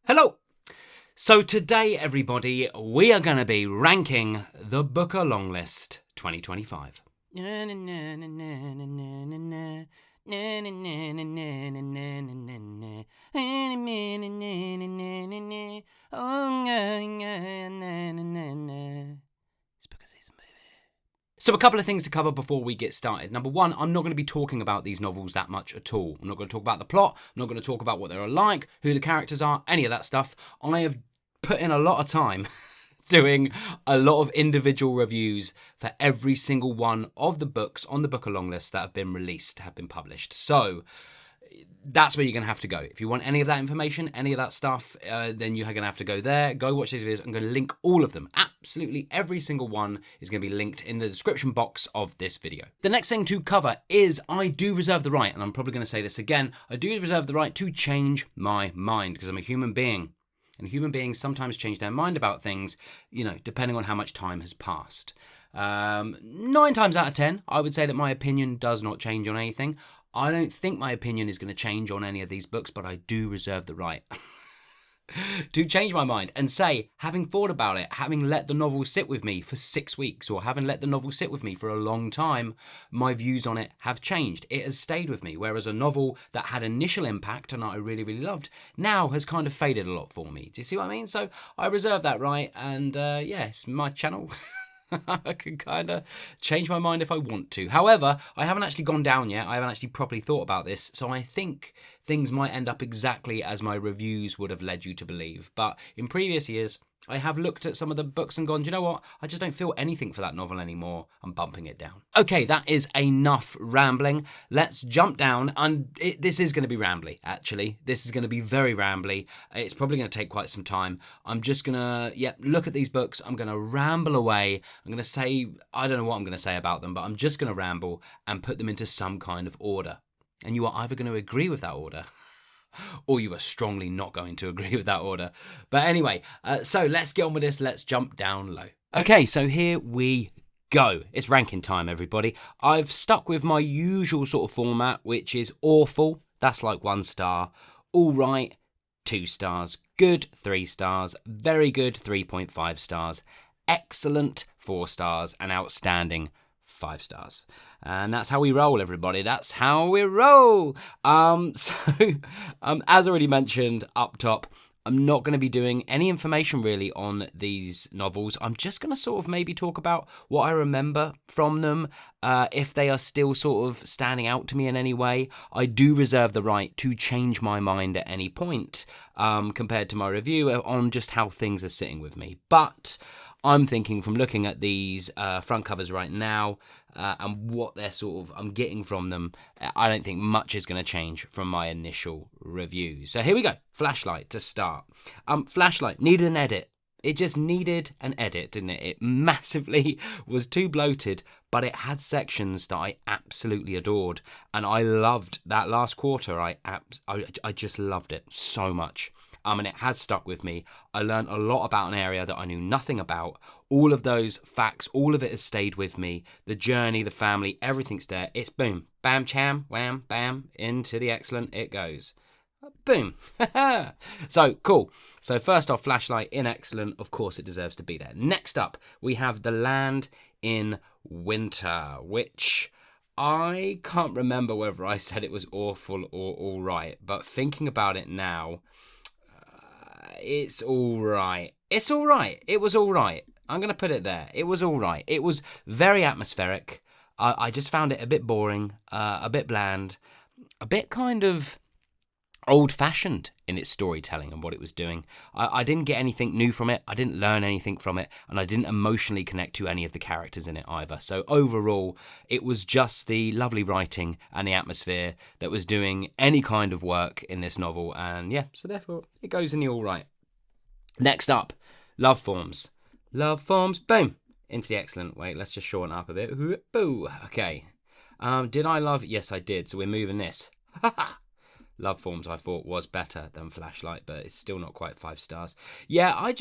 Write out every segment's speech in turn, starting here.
Hello! So today, everybody, we are going to be ranking the Booker Longlist 2025. So a couple of things to cover before we get started. Number one, I'm not going to be talking about these novels that much at all. I'm not going to talk about the plot. I'm not going to talk about what they're like, who the characters are, any of that stuff. I have put in a lot of time doing a lot of individual reviews for every single one of the books on the Booker Longlist that have been released, have been published. So that's where you're going to have to go. If you want any of that information, any of that stuff, then you're going to have to go there, go watch these videos. I'm going to link all of them. Absolutely every single one is going to be linked in the description box of this video. The next thing to cover is I do reserve the right, and I'm probably going to say this again, I do reserve the right to change my mind because I'm a human being. And human beings sometimes change their mind about things, depending on how much time has passed. 9 times out of 10, I would say that my opinion does not change on anything. I don't think my opinion is going to change on any of these books, but I do reserve the right to change my mind and say, having thought about it, having let the novel sit with me for 6 weeks, or having let the novel sit with me for a long time, my views on it have changed. It has stayed with me, whereas a novel that had initial impact and I really, really loved now has kind of faded a lot for me. Do you see what I mean? So I reserve that right, and yes, my channel. I can kind of change my mind if I want to. However, I haven't actually gone down yet. I haven't actually properly thought about this. So I think things might end up exactly as my reviews would have led you to believe. But in previous years, I have looked at some of the books and gone, do you know what? I just don't feel anything for that novel anymore. I'm bumping it down. Okay, that is enough rambling. Let's jump down. And this is going to be rambly, actually. This is going to be very rambly. It's probably going to take quite some time. I'm just going to, look at these books. I'm going to ramble away. I'm going to say, I don't know what I'm going to say about them, but I'm just going to ramble and put them into some kind of order. And you are either going to agree with that order, or you are strongly not going to agree with that order. But anyway, so let's get on with this. Let's jump down low. Okay, so here we go. It's ranking time, everybody. I've stuck with my usual sort of format, which is awful. That's like 1 star. All right, 2 stars. Good, 3 stars. Very good, 3.5 stars. Excellent, 4 stars. And outstanding, 5 stars. And that's how we roll, everybody. That's how we roll. As already mentioned up top, I'm not going to be doing any information really on these novels. I'm just going to sort of maybe talk about what I remember from them, if they are still sort of standing out to me in any way. I do reserve the right to change my mind at any point, compared to my review on just how things are sitting with me. But I'm thinking from looking at these front covers right now and what they're sort of I'm getting from them, I don't think much is going to change from my initial review. So here we go. Flashlight to start. Flashlight needed an edit. It just needed an edit, didn't it? It massively was too bloated, but it had sections that I absolutely adored. And I loved that last quarter. I just loved it so much. And it has stuck with me. I learned a lot about an area that I knew nothing about. All of those facts, all of it has stayed with me. The journey, the family, everything's there. It's boom, bam, cham, wham, bam, into the excellent it goes. Boom. So, cool. So, first off, Flashlight in excellent. Of course, it deserves to be there. Next up, we have The Land in Winter, which I can't remember whether I said it was awful or all right. But thinking about it now, it's all right. It's all right. It was all right. I'm going to put it there. It was all right. It was very atmospheric. I just found it a bit boring, a bit bland, a bit kind of old-fashioned in its storytelling and what it was doing. I didn't get anything new from it. I didn't learn anything from it. And I didn't emotionally connect to any of the characters in it either. So overall, it was just the lovely writing and the atmosphere that was doing any kind of work in this novel. And yeah, so therefore, it goes in the all right. Next up, Love Forms. Love Forms, boom, into the excellent. Wait, let's just shorten up a bit. Boo. Okay. Did I love? Yes, I did. So we're moving this. Love Forms I thought was better than Flashlight, but it's still not quite 5 stars. Yeah, I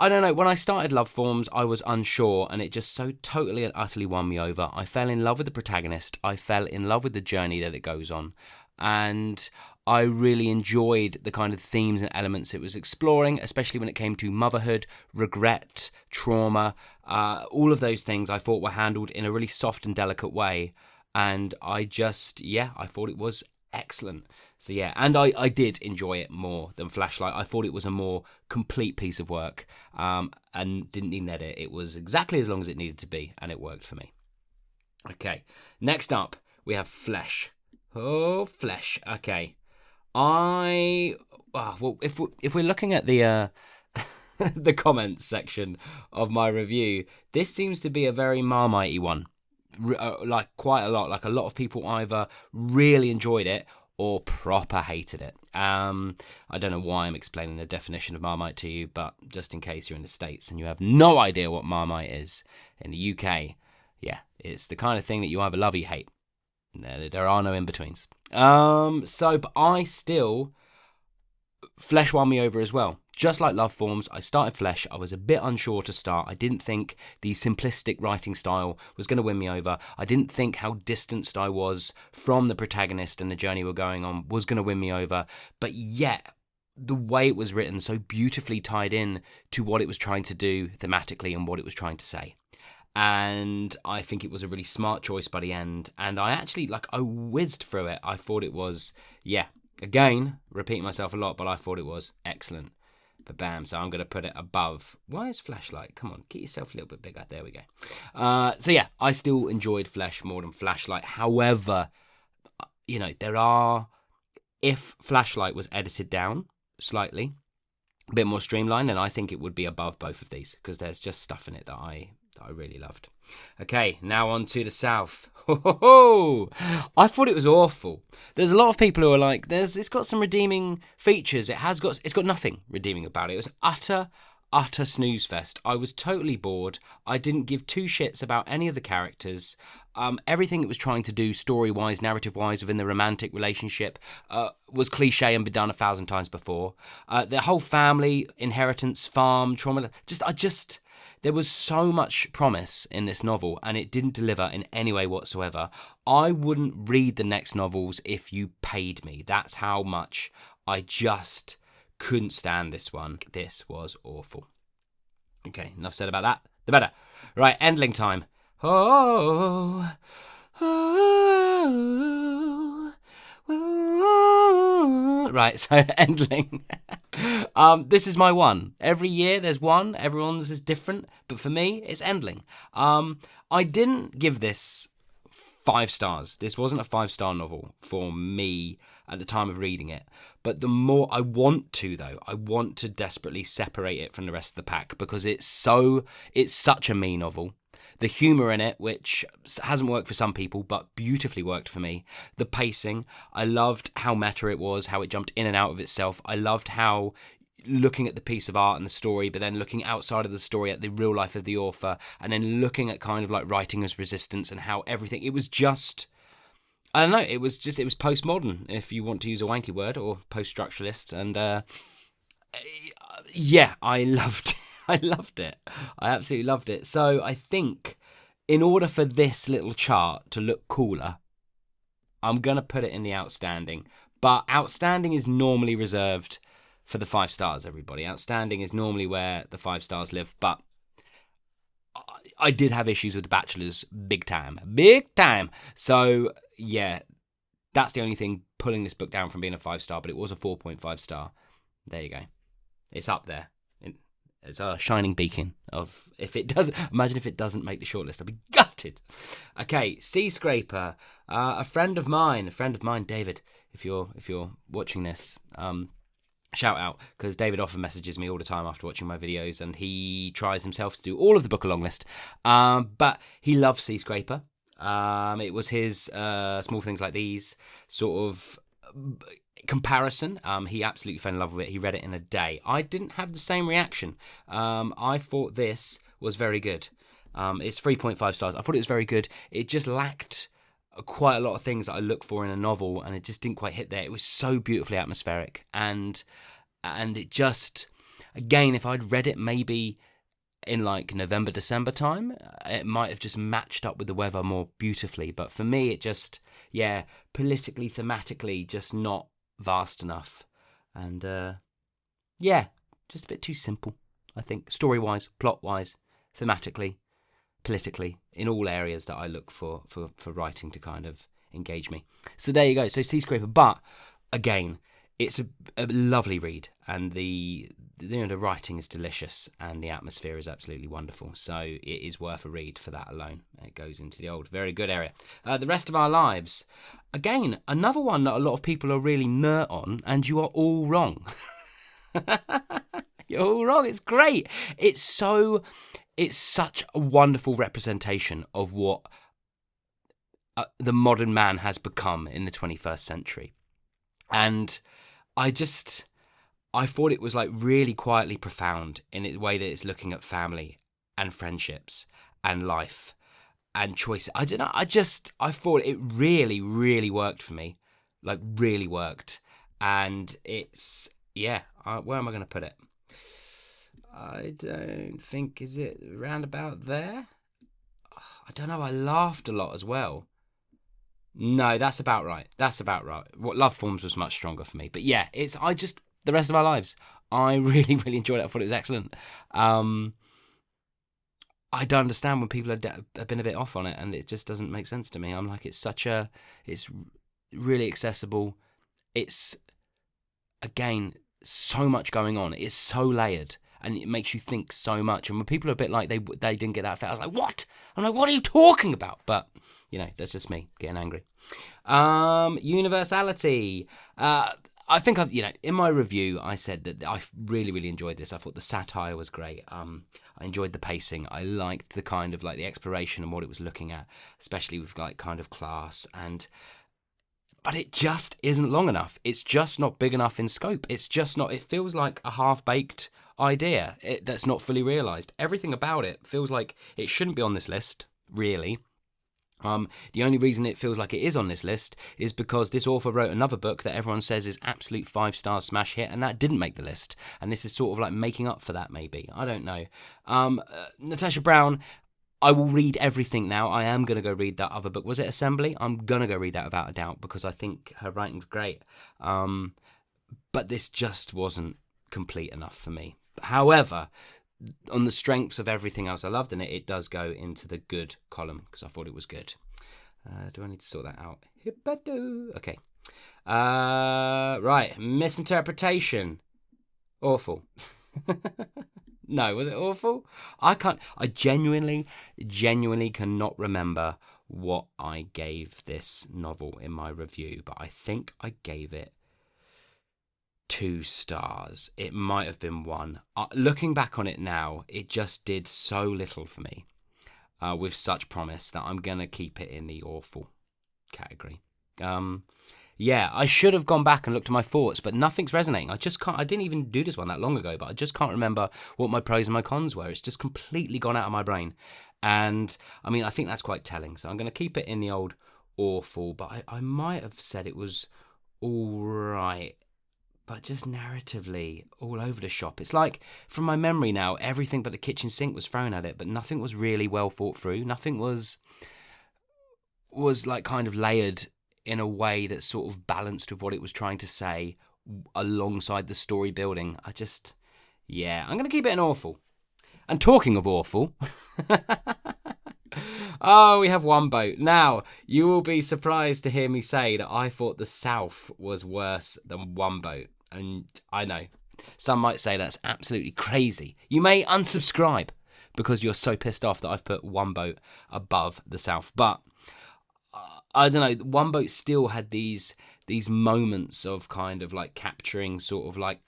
don't know. When I started Love Forms, I was unsure, and it just so totally and utterly won me over. I fell in love with the protagonist. I fell in love with the journey that it goes on. And I really enjoyed the kind of themes and elements it was exploring, especially when it came to motherhood, regret, trauma. All of those things I thought were handled in a really soft and delicate way. And I thought it was excellent. So yeah, and I did enjoy it more than Flashlight. I thought it was a more complete piece of work, and didn't need an edit. It was exactly as long as it needed to be, and it worked for me. Okay, next up we have Flesh. Oh, Flesh. Okay, well, if we're looking at the the comments section of my review, this seems to be a very Marmite-y one. Like quite a lot. Like a lot of people either really enjoyed it or proper hated it. I don't know why I'm explaining the definition of Marmite to you, but just in case you're in the States and you have no idea what Marmite is, in the UK, yeah, it's the kind of thing that you either love or you hate. There are no in-betweens. But I still... Flesh won me over as well. Just like Love Forms, I started Flesh. I was a bit unsure to start. I didn't think the simplistic writing style was going to win me over. I didn't think how distanced I was from the protagonist and the journey we're going on was going to win me over. But yet, the way it was written so beautifully tied in to what it was trying to do thematically and what it was trying to say. And I think it was a really smart choice by the end. And I actually, I whizzed through it. I thought it was, again, repeating myself a lot, but I thought it was excellent. But bam, so I'm going to put it above. Why is Flashlight? Come on, get yourself a little bit bigger. There we go. I still enjoyed Flesh more than Flashlight. However, if Flashlight was edited down slightly, a bit more streamlined, then I think it would be above both of these, because there's just stuff in it that I really loved. Okay, now on to the South. I thought it was awful. There's a lot of people who are like, it's got some redeeming features. It's got nothing redeeming about it. It was utter snooze fest. I was totally bored. I didn't give two shits about any of the characters. Everything it was trying to do, story-wise, narrative-wise, within the romantic relationship, was cliche and been done 1,000 times before. The whole family, inheritance, farm, trauma, there was so much promise in this novel, and it didn't deliver in any way whatsoever. I wouldn't read the next novels if you paid me. That's how much I just couldn't stand this one. This was awful. Okay, enough said about that. The better. Right, Endling time. Right, so Endling. This is my one. Every year there's one. Everyone's is different. But for me, it's Endling. I didn't give this 5 stars. This wasn't a 5-star novel for me at the time of reading it. But the more I want to, though, I want to desperately separate it from the rest of the pack, because it's such a me novel. The humour in it, which hasn't worked for some people, but beautifully worked for me. The pacing, I loved how meta it was, how it jumped in and out of itself. I loved how looking at the piece of art and the story, but then looking outside of the story at the real life of the author, and then looking at kind of like writing as resistance and how everything, it was just, I don't know, it was postmodern, if you want to use a wanky word, or post-structuralist, and I loved it. I loved it. I absolutely loved it. So I think in order for this little chart to look cooler, I'm going to put it in the outstanding. But outstanding is normally reserved for the 5 stars, everybody. Outstanding is normally where the 5 stars live. But I did have issues with The Bachelor's big time. Big time. So, yeah, that's the only thing pulling this book down from being a 5-star. But it was a 4.5 star. There you go. It's up there. It's a shining beacon of, imagine if it doesn't make the shortlist, I'll be gutted. Okay, Sea Scraper, a friend of mine, David, if you're watching this, shout out, because David often messages me all the time after watching my videos, and he tries himself to do all of the Booker Longlist, but he loves Sea Scraper. It was his Small Things Like These sort of comparison. He absolutely fell in love with it. He read it in a day. I didn't have the same reaction. I thought this was very good. It's 3.5 stars. I thought it was very good. It just lacked quite a lot of things that I look for in a novel, and it just didn't quite hit there. It was so beautifully atmospheric, and it just, again, if I'd read it maybe in like November, December time, it might have just matched up with the weather more beautifully. But for me, it just, politically, thematically, just not vast enough. And yeah, just a bit too simple, I think, story-wise, plot-wise, thematically, politically, in all areas that I look for writing to kind of engage me. So there you go. So Sea Scraper, but again, it's a lovely read, and the writing is delicious, and the atmosphere is absolutely wonderful. So it is worth a read for that alone. It goes into the old, very good area. The Rest of Our Lives, again, another one that a lot of people are really nerd on, and you are all wrong. You're all wrong. It's great. It's such a wonderful representation of what the modern man has become in the 21st century. And I thought it was like really quietly profound in the way that it's looking at family and friendships and life and choice. I don't know. I thought it really, really worked for me. Like, really worked. And it's, yeah, where am I going to put it? I don't think, is it round about there? I don't know. I laughed a lot as well. No, that's about right. What Love Forms was much stronger for me. But yeah, The Rest of Our Lives. I really, really enjoyed it. I thought it was excellent. I don't understand when people have been a bit off on it, and it just doesn't make sense to me. I'm like, it's really accessible. It's, again, so much going on. It's so layered, and it makes you think so much. And when people are a bit like they didn't get that fit, I was like, what? I'm like, what are you talking about? But, that's just me getting angry. Universality. I think in my review, I said that I really, really enjoyed this. I thought the satire was great. I enjoyed the pacing. I liked the kind of like the exploration and what it was looking at, especially with like kind of class. But it just isn't long enough. It's just not big enough in scope. It's just not. It feels like a half-baked idea that's not fully realised. Everything about it feels like it shouldn't be on this list, really. The only reason it feels like it is on this list is because this author wrote another book that everyone says is absolute 5-star smash hit, and that didn't make the list. And this is sort of like making up for that, maybe. I don't know. Natasha Brown, I will read everything now. I am going to go read that other book. Was it Assembly? I'm going to go read that without a doubt because I think her writing's great. But this just wasn't complete enough for me. However, on the strengths of everything else I loved in it, it does go into the good column because I thought it was good. Do I need to sort that out? Okay. Right. Misinterpretation. Awful. No, was it awful? I genuinely cannot remember what I gave this novel in my review, but I think I gave it 2 stars. It might have been 1. Looking back on it now, it just did so little for me with such promise that I'm going to keep it in the awful category. Yeah, I should have gone back and looked at my thoughts, but nothing's resonating. I just can't. I didn't even do this one that long ago, but I just can't remember what my pros and my cons were. It's just completely gone out of my brain. And I mean, I think that's quite telling. So I'm going to keep it in the old awful, but I might have said it was all right. But just narratively all over the shop. It's like, from my memory now, everything but the kitchen sink was thrown at it, but nothing was really well thought through. Nothing was like kind of layered in a way that sort of balanced with what it was trying to say alongside the story building. I'm going to keep it an awful. And talking of awful... Oh, we have One Boat. Now, you will be surprised to hear me say that I thought The South was worse than One Boat. And I know, some might say that's absolutely crazy. You may unsubscribe because you're so pissed off that I've put One Boat above The South. But, I don't know, One Boat still had these moments of kind of like capturing sort of like...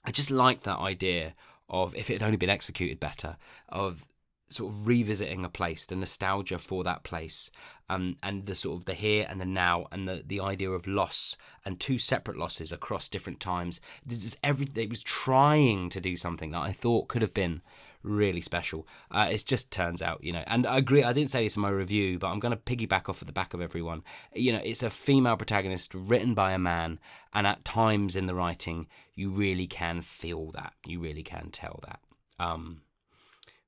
I just liked that idea of, if it had only been executed better, of sort of revisiting a place, the nostalgia for that place, and the sort of the here and the now, and the idea of loss and 2 separate losses across different times. This is everything. It was trying to do something that I thought could have been really special. It just turns out, and I agree, I didn't say this in my review, but I'm going to piggyback off at the back of everyone. It's a female protagonist written by a man, and at times in the writing, you really can feel that. You really can tell that.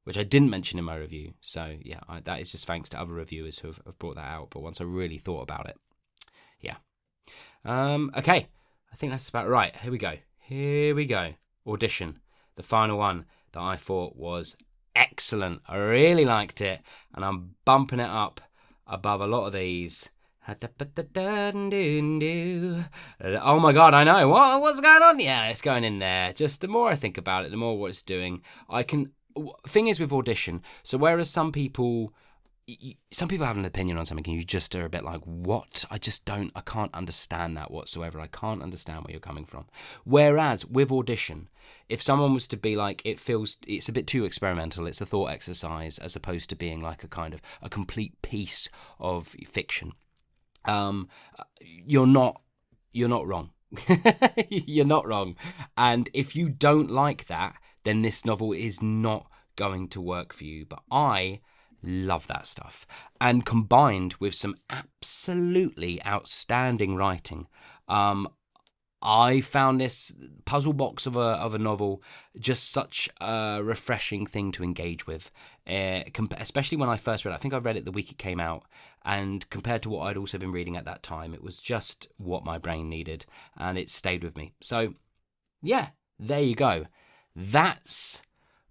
Which I didn't mention in my review. So, yeah, that is just thanks to other reviewers who have brought that out. But once I really thought about it, yeah. Okay, I think that's about right. Here we go. Here we go. Audition. The final one that I thought was excellent. I really liked it, and I'm bumping it up above a lot of these. Oh my god, I know. What's going on? Yeah, it's going in there. Just the more I think about it, the more what it's doing. Thing is with Audition, so whereas some people have an opinion on something and you just are a bit like, what? I can't understand that whatsoever. I can't understand where you're coming from. Whereas with Audition, if someone was to be like, it's a bit too experimental, it's a thought exercise as opposed to being like a kind of a complete piece of fiction, you're not wrong. You're not wrong. And if you don't like that, then this novel is not going to work for you. But I love that stuff. And combined with some absolutely outstanding writing, I found this puzzle box of a novel just such a refreshing thing to engage with, especially when I first read it. I think I read it the week it came out, and compared to what I'd also been reading at that time, it was just what my brain needed, and it stayed with me. So, yeah, there you go. That's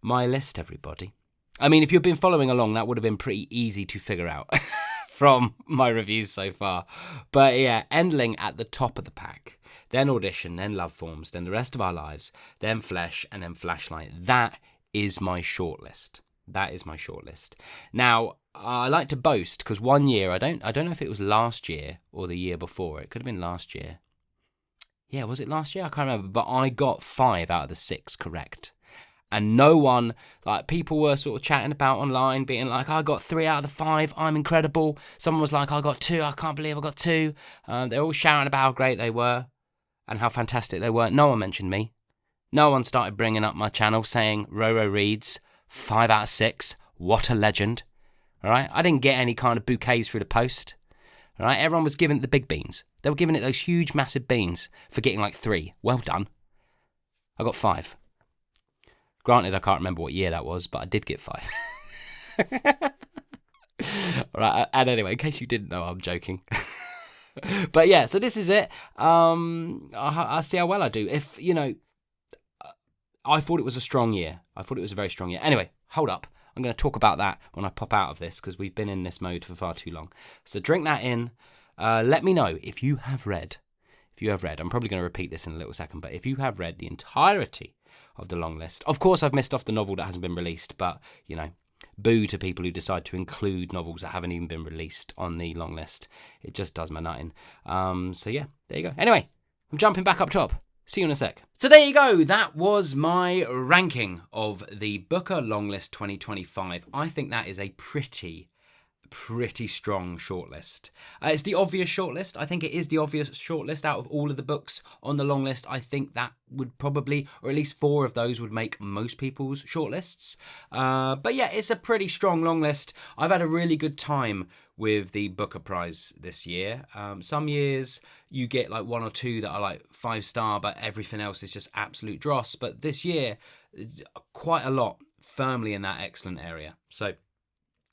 my list, everybody. I mean, if you've been following along, that would have been pretty easy to figure out from my reviews so far. But yeah, Endling at the top of the pack. Then Audition, then Love Forms, then The Rest of Our Lives, then Flesh, and then Flashlight. That is my shortlist. That is my shortlist. Now, I like to boast because one year, I don't know if it was last year or the year before. It could have been last year. Yeah, was it last year? I can't remember. But I got 5 out of the 6 correct. And no one, like, people were sort of chatting about online, being like, I got 3 out of the 5, I'm incredible. Someone was like, I got 2, I can't believe I got 2. They're all shouting about how great they were and how fantastic they were. No one mentioned me. No one started bringing up my channel saying, Roro reads, 5 out of 6, what a legend. All right, I didn't get any kind of bouquets through the post. All right, everyone was giving it the big beans. They were giving it those huge, massive beans for getting like 3. Well done. I got 5. Granted, I can't remember what year that was, but I did get 5. All right, and anyway, in case you didn't know, I'm joking. But yeah, so this is it. I'll see how well I do. If, you know, I thought it was a strong year. I thought it was a very strong year. Anyway, hold up. I'm going to talk about that when I pop out of this because we've been in this mode for far too long. So drink that in. Let me know if you have read. I'm probably going to repeat this in a little second, but if you have read the entirety of the long list. Of course, I've missed off the novel that hasn't been released, but, you know, boo to people who decide to include novels that haven't even been released on the long list. It just does my nutting. So yeah, there you go. Anyway, I'm jumping back up top. See you in a sec. So there you go. That was my ranking of the Booker Longlist 2025. I think that is a pretty strong shortlist. It's the obvious shortlist. I think it is the obvious shortlist out of all of the books on the long list. I think that would probably, or at least 4 of those would make most people's shortlists. But yeah, it's a pretty strong long list. I've had a really good time with the Booker Prize this year. Some years you get like 1 or 2 that are like 5-star, but everything else is just absolute dross. But this year, quite a lot firmly in that excellent area. So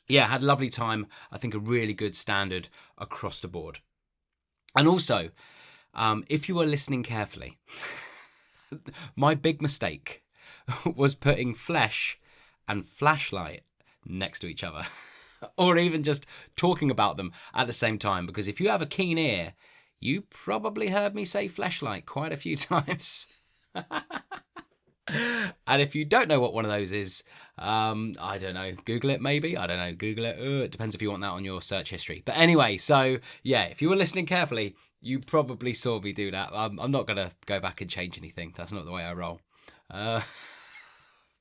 yeah, had a lovely time. I think a really good standard across the board. And also, if you were listening carefully, my big mistake was putting Flesh and Flashlight next to each other. Or even just talking about them at the same time. Because if you have a keen ear, you probably heard me say Fleshlight quite a few times. And if you don't know what one of those is, I don't know, Google it maybe. I don't know, Google it. It depends if you want that on your search history. But anyway, so yeah, if you were listening carefully, you probably saw me do that. I'm not going to go back and change anything. That's not the way I roll.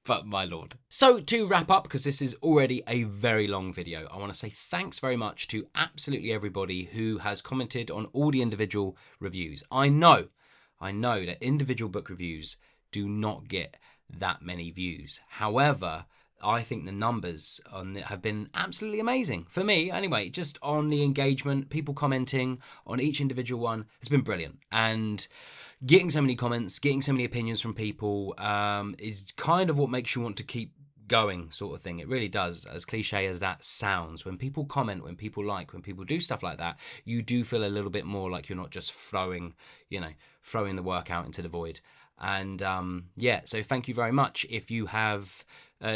But my lord. So to wrap up, because this is already a very long video, I want to say thanks very much to absolutely everybody who has commented on all the individual reviews. I know that individual book reviews do not get that many views. However, I think the numbers on it have been absolutely amazing. For me, anyway, just on the engagement, people commenting on each individual one has been brilliant. And getting so many comments, getting so many opinions from people is kind of what makes you want to keep going sort of thing. It really does, as cliche as that sounds. When people comment, when people like, when people do stuff like that, you do feel a little bit more like you're not just throwing the work out into the void. And so thank you very much. If you have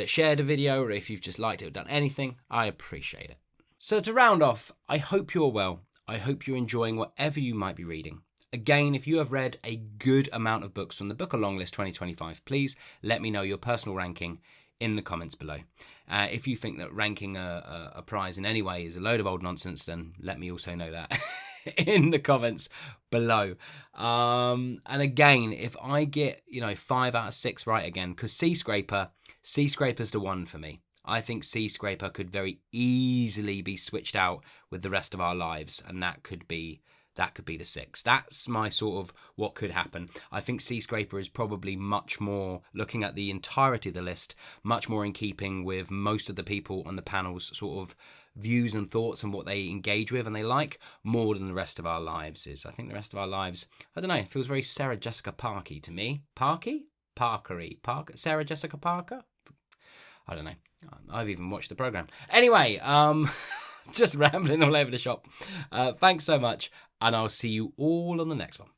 shared a video, or if you've just liked it or done anything, I appreciate it. So to round off, I hope you're well. I hope you're enjoying whatever you might be reading. Again, if you have read a good amount of books from the Booker Longlist 2025, please let me know your personal ranking in the comments below. If you think that ranking a prize in any way is a load of old nonsense, then let me also know that in the comments below. And again, if I get 5 out of 6 right again, because Sea Scraper's the one for me. I think Sea Scraper could very easily be switched out with The Rest of Our Lives, and that could be the 6. That's my sort of what could happen. I think Sea Scraper is probably much more, looking at the entirety of the list, much more in keeping with most of the people on the panel's sort of views and thoughts and what they engage with and they like, more than The Rest of Our Lives is. I think The Rest of Our Lives, I don't know, it feels very Sarah Jessica Parker to me. Parkery? Sarah Jessica Parker? I don't know. I've even watched the programme. Anyway, just rambling all over the shop. Thanks so much, and I'll see you all on the next one.